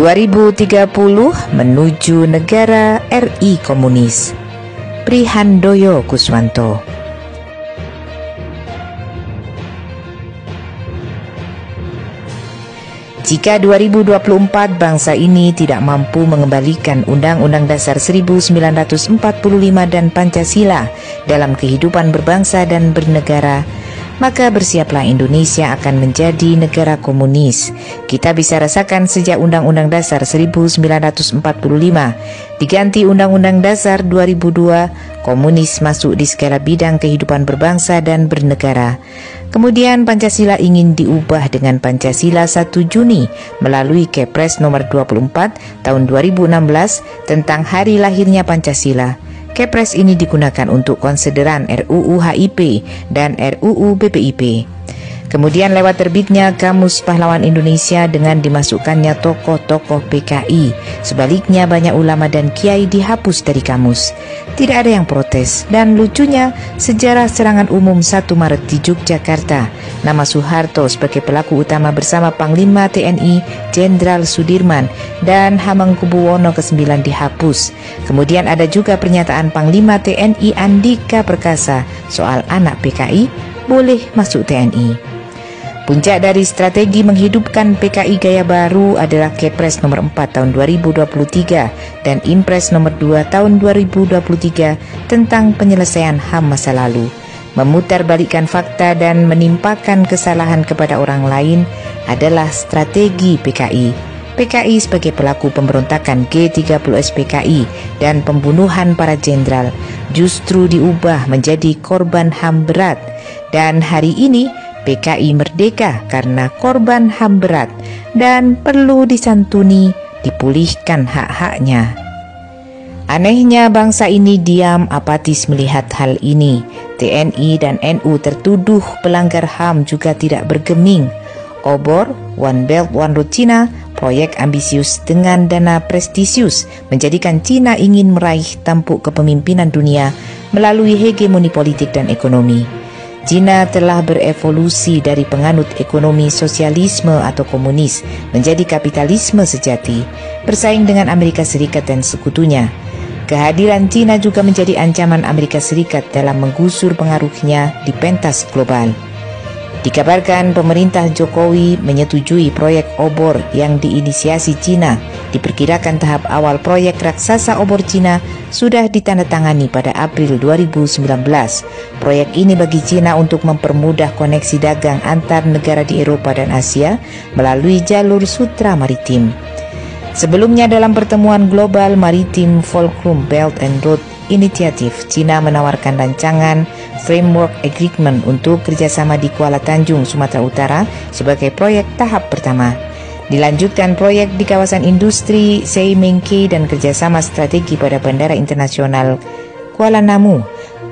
2030 menuju negara RI komunis. Prihandoyo Kuswanto. Jika 2024 bangsa ini tidak mampu mengembalikan Undang-Undang Dasar 1945 dan Pancasila dalam kehidupan berbangsa dan bernegara, maka bersiaplah Indonesia akan menjadi negara komunis. Kita bisa rasakan sejak Undang-Undang Dasar 1945 diganti Undang-Undang Dasar 2002, komunis masuk di segala bidang kehidupan berbangsa dan bernegara. Kemudian Pancasila ingin diubah dengan Pancasila 1 Juni melalui Kepres nomor 24 tahun 2016 tentang hari lahirnya Pancasila. Kepres ini digunakan untuk konsideran RUU HIP dan RUU BPIP. Kemudian lewat terbitnya Kamus Pahlawan Indonesia dengan dimasukkannya tokoh-tokoh PKI. Sebaliknya banyak ulama dan kiai dihapus dari kamus. Tidak ada yang protes. Dan lucunya, sejarah serangan umum 1 Maret di Yogyakarta, nama Soeharto sebagai pelaku utama bersama Panglima TNI Jenderal Sudirman dan Hamengkubuwono ke-9 dihapus. Kemudian ada juga pernyataan Panglima TNI Andika Perkasa soal anak PKI boleh masuk TNI. Puncak dari strategi menghidupkan PKI gaya baru adalah Kepres nomor 4 tahun 2023 dan Impres nomor 2 tahun 2023 tentang penyelesaian HAM masa lalu. Memutarbalikkan fakta dan menimpakan kesalahan kepada orang lain adalah strategi PKI. PKI sebagai pelaku pemberontakan G30S PKI dan pembunuhan para jenderal justru diubah menjadi korban HAM berat. Dan hari ini PKI merdeka karena korban HAM berat dan perlu disantuni, dipulihkan hak-haknya. Anehnya bangsa ini diam apatis melihat hal ini. TNI dan NU tertuduh pelanggar HAM juga tidak bergeming. Obor, One Belt One Road Cina, proyek ambisius dengan dana prestisius menjadikan Cina ingin meraih tampuk kepemimpinan dunia melalui hegemoni politik dan ekonomi. Cina telah berevolusi dari penganut ekonomi sosialisme atau komunis menjadi kapitalisme sejati, bersaing dengan Amerika Serikat dan sekutunya. Kehadiran Cina juga menjadi ancaman Amerika Serikat dalam menggusur pengaruhnya di pentas global. Dikabarkan pemerintah Jokowi menyetujui proyek obor yang diinisiasi Cina. Diperkirakan tahap awal proyek raksasa obor Cina sudah ditandatangani pada April 2019. Proyek ini bagi Cina untuk mempermudah koneksi dagang antar negara di Eropa dan Asia melalui jalur sutra maritim. Sebelumnya dalam pertemuan global maritim Fulcrum Belt and Road Initiative, Cina menawarkan rancangan Framework Agreement untuk kerjasama di Kuala Tanjung, Sumatera Utara sebagai proyek tahap pertama. Dilanjutkan proyek di kawasan industri Seimengke dan kerjasama strategi pada Bandara Internasional Kuala Namu.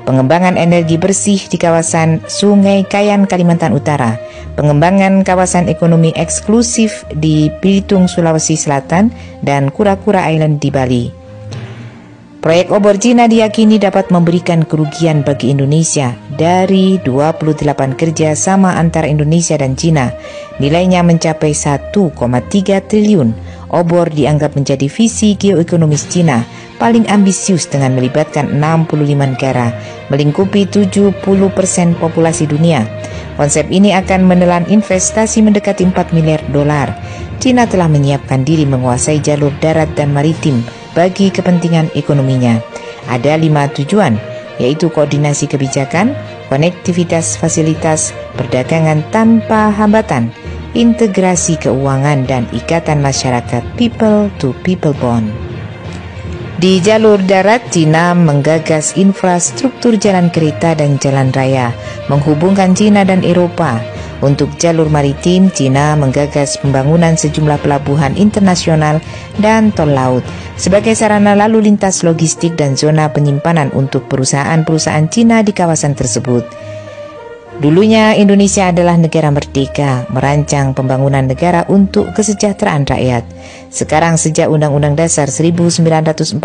Pengembangan energi bersih di kawasan Sungai Kayan, Kalimantan Utara. Pengembangan kawasan ekonomi eksklusif di Belitung, Sulawesi Selatan dan Kura-Kura Island di Bali. Proyek obor Cina diyakini dapat memberikan kerugian bagi Indonesia dari 28 kerja sama antara Indonesia dan Cina. Nilainya mencapai 1,3 triliun. Obor dianggap menjadi visi geoekonomis Cina paling ambisius dengan melibatkan 65 negara, melingkupi 70% populasi dunia. Konsep ini akan menelan investasi mendekati 4 miliar dolar. Cina telah menyiapkan diri menguasai jalur darat dan maritim bagi kepentingan ekonominya. Ada 5 tujuan, yaitu koordinasi kebijakan, konektivitas fasilitas, perdagangan tanpa hambatan, integrasi keuangan, dan ikatan masyarakat people-to-people bond. Di jalur darat, Cina menggagas infrastruktur jalan kereta dan jalan raya, menghubungkan Cina dan Eropa. Untuk jalur maritim, Cina menggagas pembangunan sejumlah pelabuhan internasional dan tol laut sebagai sarana lalu lintas logistik dan zona penyimpanan untuk perusahaan-perusahaan Cina di kawasan tersebut. Dulunya Indonesia adalah negara merdeka, merancang pembangunan negara untuk kesejahteraan rakyat. Sekarang sejak Undang-Undang Dasar 1945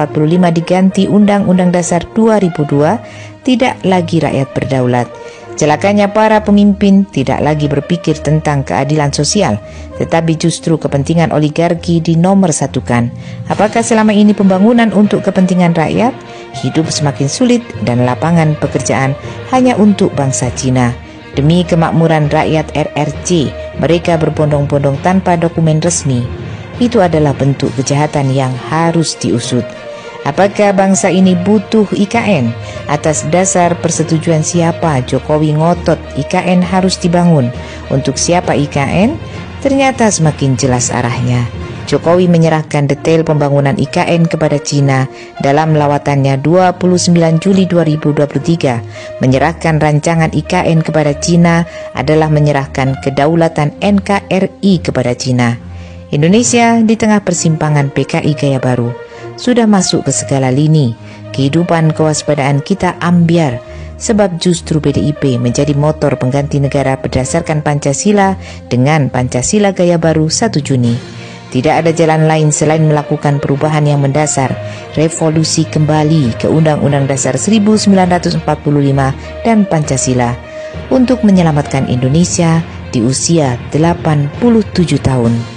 diganti Undang-Undang Dasar 2002, tidak lagi rakyat berdaulat. Celakanya para pemimpin tidak lagi berpikir tentang keadilan sosial, tetapi justru kepentingan oligarki dinomorsatukan. Apakah selama ini pembangunan untuk kepentingan rakyat? Hidup semakin sulit dan lapangan pekerjaan hanya untuk bangsa Cina. Demi kemakmuran rakyat RRC, mereka berbondong-bondong tanpa dokumen resmi. Itu adalah bentuk kejahatan yang harus diusut. Apakah bangsa ini butuh IKN? Atas dasar persetujuan siapa Jokowi ngotot IKN harus dibangun? Untuk siapa IKN? Ternyata semakin jelas arahnya. Jokowi menyerahkan detail pembangunan IKN kepada Cina dalam lawatannya 29 Juli 2023. Menyerahkan rancangan IKN kepada Cina adalah menyerahkan kedaulatan NKRI kepada Cina. Indonesia di tengah persimpangan PKI gaya baru sudah masuk ke segala lini. Kehidupan kewaspadaan kita ambyar, sebab justru PDIP menjadi motor pengganti negara berdasarkan Pancasila dengan Pancasila gaya baru 1 Juni. Tidak ada jalan lain selain melakukan perubahan yang mendasar, revolusi kembali ke Undang-Undang Dasar 1945 dan Pancasila untuk menyelamatkan Indonesia di usia 87 tahun.